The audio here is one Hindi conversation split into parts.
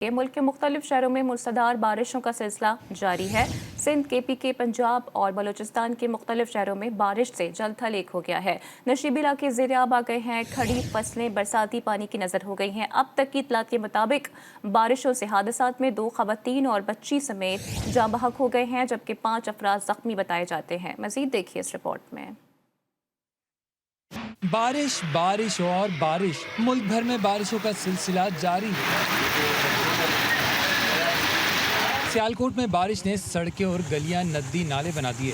मुल्क के मुख्तलिफ शहरों में मूसलाधार बारिशों का सिलसिला जारी है। सिंध, KPK, पंजाब और बलूचिस्तान के मुख्तलिफ शहरों में बारिश से जल थल एक हो गया है। नशीबी इलाके ज़ेर-ए-आब आ गए हैं। खड़ी फसलें बरसाती पानी की नजर हो गई हैं। अब तक की इतलात के मुताबिक बारिशों से हादसात में 2 खवातीन और बच्ची समेत जाँ बहक हो गए हैं, जबकि 5 अफराद जख्मी बताए जाते हैं। मजीद देखिए इस रिपोर्ट में। बारिश बारिश और बारिश, मुल्क भर में बारिशों का सिलसिला जारी है। सियालकोट में बारिश ने सड़कें और गलियां नदी नाले बना दिए।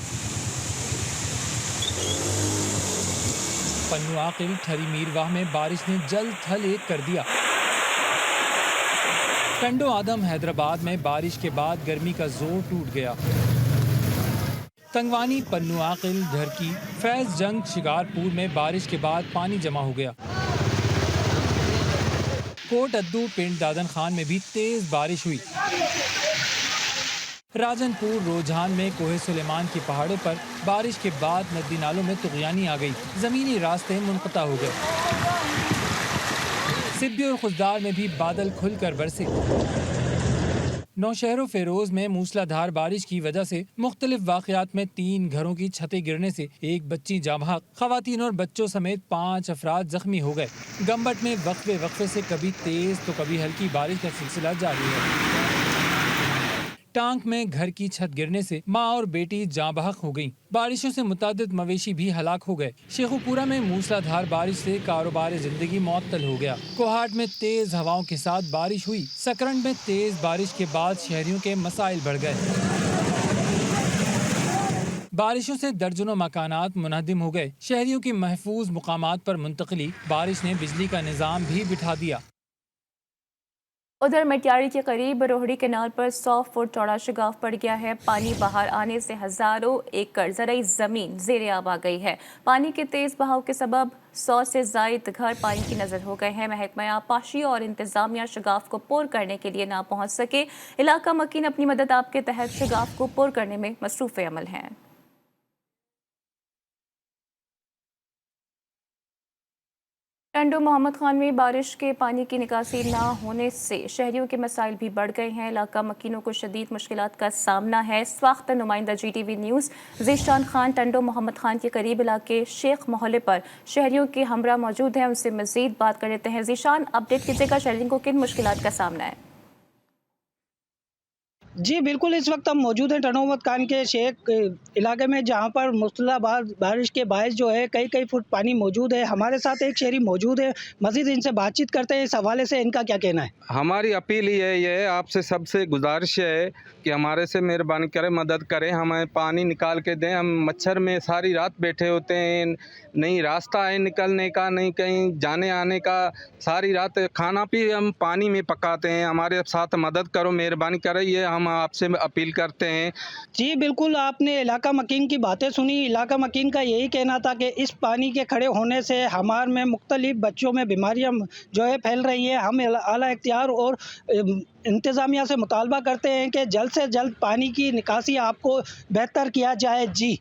पन्नू आकिल, ठरी मीरवाह में बारिश ने जल थल एक कर दिया। टंडो आदम, हैदराबाद में बारिश के बाद गर्मी का जोर टूट गया। तंगवानी, पन्नू आकिल, धरकी, फैज जंग, शिकारपुर में बारिश के बाद पानी जमा हो गया। कोट अद्दू, पिंड दादन खान में भी तेज बारिश हुई। राजनपुर, रोजान में कोहे सुलेमान की पहाड़ों पर बारिश के बाद नदी नालों में तुगयानी आ गई। जमीनी रास्ते मुनक़ता हो गए। सिब्बी और खुशदार में भी बादल खुलकर बरसे। नौशहरों फेरोज में मूसलाधार बारिश की वजह से मुख्तलिफ वाक़यात में 3 घरों की छतें गिरने से एक बच्ची जाँ बहक, खवातीन और बच्चों समेत 5 अफराद जख्मी हो गए। गम्बट में वक्फे से कभी तेज तो कभी हल्की बारिश का सिलसिला जारी है। टांक में घर की छत गिरने से माँ और बेटी जाँ बहक हो गईं। बारिशों से मुतादिद मवेशी भी हलाक हो गए। शेखुपुरा में मूसलाधार बारिश से कारोबार जिंदगी मुअत्तल हो गया। कोहाट में तेज हवाओं के साथ बारिश हुई। सकरंड में तेज बारिश के बाद शहरियों के मसाइल बढ़ गए। बारिशों से दर्जनों मकानात मुनहदिम हो गए। शहरियों की महफूज मुकामात पर मुंतकली। बारिश ने बिजली का निज़ाम भी बिठा दिया। उधर मटियारी के करीब रोहड़ी केनाल पर 100 फुट चौड़ा शगाफ पड़ गया है। पानी बाहर आने से हजारों एकड़ ज़राई ज़मीन ज़ेर-ए-आब आ गई है। पानी के तेज बहाव के सबब 100 से ज़ायद घर पानी की नजर हो गए हैं। महकमा आबपाशी और इंतजामिया शगाफ को पुर करने के लिए ना पहुंच सके। इलाका मकीन अपनी मदद आप के तहत शगाफ को पुर करने में मसरूफ़ अमल हैं। टंडो मोहम्मद खान में बारिश के पानी की निकासी ना होने से शहरियों के मसाइल भी बढ़ गए हैं। इलाका मकीनों को शदीद मुश्किलात का सामना है। इस वक्त नुमाइंदा GTV न्यूज़ ज़ीशान खान टंडो मोहम्मद खान के करीब इलाके शेख मोहल्ले पर शहरियों के हमरा मौजूद हैं। उनसे मजीद बात कर लेते हैं। ज़ीशान, अपडेट कीजिएगा, शहरियों को किन मुश्किलात का सामना है? जी बिल्कुल, इस वक्त हम मौजूद हैं टंडो मोहम्मद खान के शेख इलाके में, जहां पर मूसलाधार बारिश के बायस जो है कई फुट पानी मौजूद है। हमारे साथ एक शहरी मौजूद है, मज़ीद इनसे बातचीत करते हैं। इस हवाले से इनका क्या कहना है? हमारी अपील ही है, ये आपसे सबसे गुजारिश है कि हमारे से मेहरबानी करें, मदद करें, हमें पानी निकाल के दें। हम मच्छर में सारी रात बैठे होते हैं, नहीं रास्ता है निकलने का, नहीं कहीं जाने आने का। सारी रात खाना भी हम पानी में पकाते हैं। हमारे साथ मदद करो, मेहरबानी करें, ये हम आपसे अपील करते हैं। जी बिल्कुल, आपने इलाका मकीन की बातें सुनी। इलाका मकीन का यही कहना था कि इस पानी के खड़े होने से हमारे में मुख्तलिफ बच्चों में बीमारियां जो है फैल रही हैं। हम आला इख्तियार और इंतज़ामिया से मुतालबा करते हैं कि जल्द से जल्द पानी की निकासी आपको बेहतर किया जाए। जी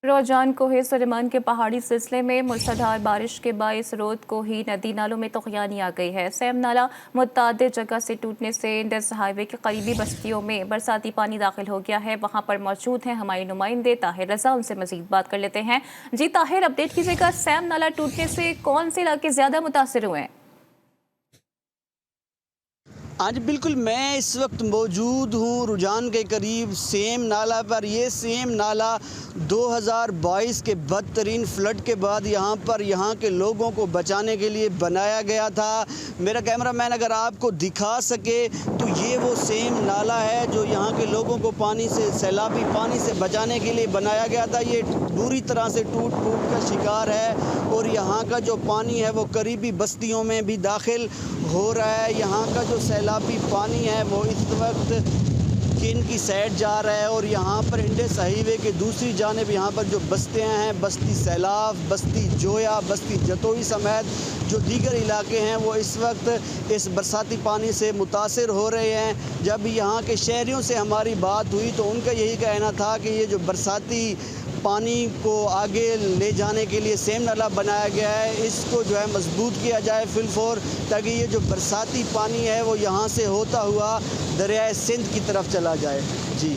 रोजान कोहे सुलेमान के पहाड़ी सिलसिले में मूसलाधार बारिश के बायस रोद को ही नदी नालों में तुगयानी आ गई है। सैम नाला मुतादिद जगह से टूटने से इंडस हाईवे के करीबी बस्तियों में बरसाती पानी दाखिल हो गया है। वहां पर मौजूद हैं हमारे नुमाइंदे ताहिर रजा, उनसे मजीद बात कर लेते हैं। जी ताहिर, अपडेट कीजिएगा, सैम नाला टूटने से कौन से इलाके ज्यादा मुतासिर हुए हैं? आज बिल्कुल, मैं इस वक्त मौजूद हूँ रुझान के करीब सेम नाला पर। ये सेम नाला 2022 के बदतरीन फ्लड के बाद यहाँ के लोगों को बचाने के लिए बनाया गया था। मेरा कैमरामैन अगर आपको दिखा सके तो ये वो सेम नाला है जो यहाँ के लोगों को पानी से, सैलाबी पानी से बचाने के लिए बनाया गया था। ये बुरी तरह से टूट का शिकार है और यहाँ का जो पानी है वो करीबी बस्तियों में भी दाखिल हो रहा है। यहाँ का जो सैलाबी पानी है वो इस वक्त किन की साइड जा रहा है और यहाँ पर इंडस हाईवे के दूसरी जानिब यहाँ पर जो बस्तियाँ हैं, बस्ती सैलाब, बस्ती जोया, बस्ती जतोई समेत जो दीगर इलाके हैं वो इस वक्त इस बरसाती पानी से मुतासिर हो रहे हैं। जब यहाँ के शहरियों से हमारी बात हुई तो उनका यही कहना था कि ये जो बरसाती पानी को आगे ले जाने के लिए सेम नाला बनाया गया है। इसको जो है मजबूत किया जाए फिलफोर, ताकि ये जो बरसाती पानी है वो यहाँ से होता हुआ दरियाए सिंध की तरफ चला जाए। जी।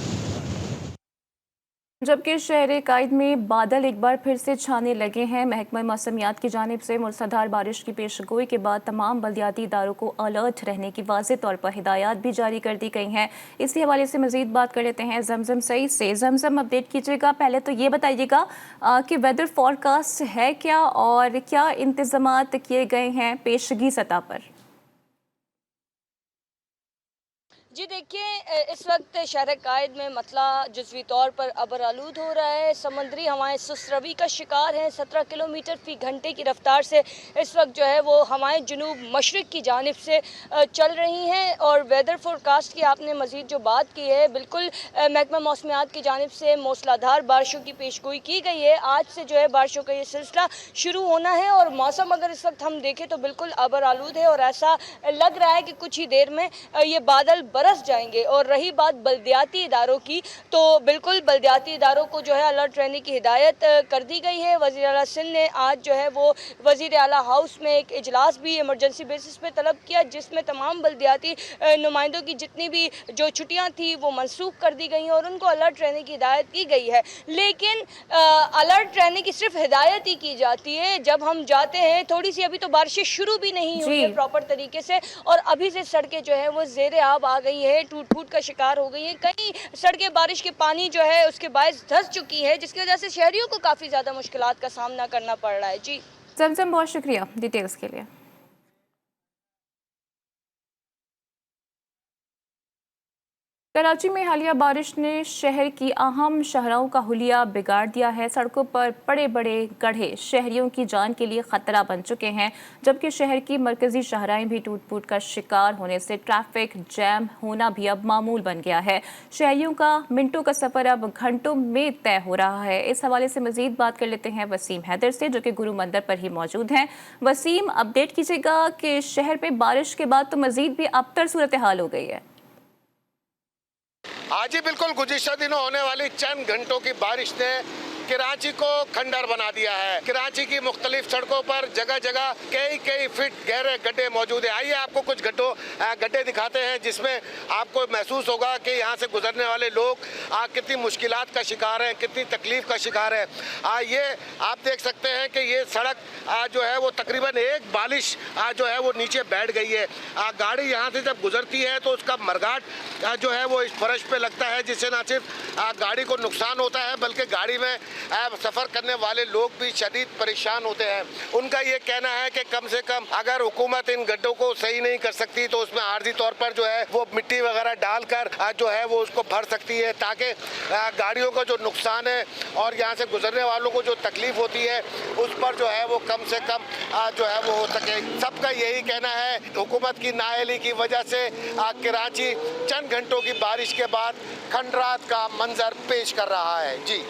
जबकि शहर कायद में बादल एक बार फिर से छाने लगे हैं। महकमा मौसमियात की जानिब से मूसलाधार बारिश की पेशगोई के बाद तमाम बल्दियाती इदारों को अलर्ट रहने की वाज़ेह तौर पर हिदायत भी जारी कर दी गई हैं। इसी हवाले से मज़ीद बात कर लेते हैं जमजम सईद से। जमजम, अपडेट कीजिएगा। पहले तो ये बताइएगा कि वेदर फोरकास्ट है क्या और क्या इंतज़ामात किए गए हैं पेशगी सतह पर? जी देखिए, इस वक्त शहर कायद में मतला जुज़वी तौर पर अबरालूद हो रहा है। समंदरी हवाएं सुस्त रवी का शिकार हैं। 17 किलोमीटर फी घंटे की रफ्तार से इस वक्त जो है वो हवाएं जुनूब मशरिक की जानिब से चल रही हैं। और वेदर फोरकास्ट की आपने मज़ीद जो बात की है, बिल्कुल महकमा मौसमियात की जानिब से मूसलाधार बारिशों की पेशगोई की गई है। आज से जो है बारिशों का ये सिलसिला शुरू होना है और मौसम अगर इस वक्त हम देखें तो बिल्कुल अबरालूद है और ऐसा लग रहा है कि कुछ ही देर में ये बादल बरस जाएंगे। और रही बात बल्दियाती इदारों की, तो बिल्कुल बल्दियाती इदारों को जो है अलर्ट रहने की हिदायत कर दी गई है। वज़ीर आला सिंध ने आज जो है वो वज़ीर आला हाउस में एक इजलास भी इमरजेंसी बेसिस पे तलब किया, जिसमें तमाम बल्दियाती नुमाइंदों की जितनी भी जो छुट्टियां थी वो मनसूख कर दी गई हैं और उनको अलर्ट रहने की हिदायत की गई है। लेकिन अलर्ट रहने की सिर्फ हिदायत ही की जाती है। जब हम जाते हैं, थोड़ी सी अभी तो बारिशें शुरू भी नहीं हुई है प्रॉपर तरीके से और अभी से सड़कें जो है वो ज़ेरे आब आ गई है, टूट फूट का शिकार हो गई है। कई सड़कें बारिश के पानी जो है उसके बायस धंस चुकी है, जिसकी वजह से शहरियों को काफ़ी ज़्यादा मुश्किलात का सामना करना पड़ रहा है। जी जमजम, बहुत शुक्रिया डिटेल्स के लिए। कराची में हालिया बारिश ने शहर की अहम शाहराहों का हुलिया बिगाड़ दिया है। सड़कों पर बड़े बड़े गड्ढे शहरियों की जान के लिए खतरा बन चुके हैं, जबकि शहर की मरकजी शाहराहें भी टूट फूट का शिकार होने से ट्रैफिक जैम होना भी अब मामूल बन गया है। शहरियों का मिनटों का सफर अब घंटों में तय हो रहा है। इस हवाले से मजीद बात कर लेते हैं वसीम हैदर से, जो कि गुरु मंदिर पर ही मौजूद हैं। वसीम, अपडेट कीजिएगा कि शहर में बारिश के बाद तो मजीद भी अबतर सूरत हाल हो गई है। आज ही बिल्कुल गुज़िश्ता दिनों होने वाली चंद घंटों की बारिश ने कराची को खंडर बना दिया है। कराची की मुख्तलिफ सड़कों पर जगह जगह कई फीट गहरे गड्ढे मौजूद है। आइए आपको कुछ गड्ढे दिखाते हैं, जिसमें आपको महसूस होगा कि यहाँ से गुजरने वाले लोग कितनी मुश्किलात का शिकार हैं, कितनी तकलीफ का शिकार है। ये आप देख सकते हैं कि ये सड़क जो है वो तकरीबन एक बालिश जो है वो नीचे बैठ गई है। गाड़ी यहाँ से जब गुजरती है तो उसका मरगाट जो है वो इस फर्श पे लगता है, जिससे न सिर्फ गाड़ी को नुकसान होता है बल्कि गाड़ी में सफ़र करने वाले लोग भी शदीद परेशान होते हैं। उनका ये कहना है कि कम से कम अगर हुकूमत इन गड्ढों को सही नहीं कर सकती तो उसमें आर्जी तौर पर जो है वो मिट्टी वगैरह डालकर जो है वो उसको भर सकती है, ताकि गाड़ियों का जो नुकसान है और यहाँ से गुजरने वालों को जो तकलीफ होती है उस पर जो है वो कम से कम जो है वो हो सके। सबका यही कहना है। हुकूमत की नाअहली की वजह से कराची चंद घंटों की बारिश के बाद खंडरात का मंजर पेश कर रहा है। जी।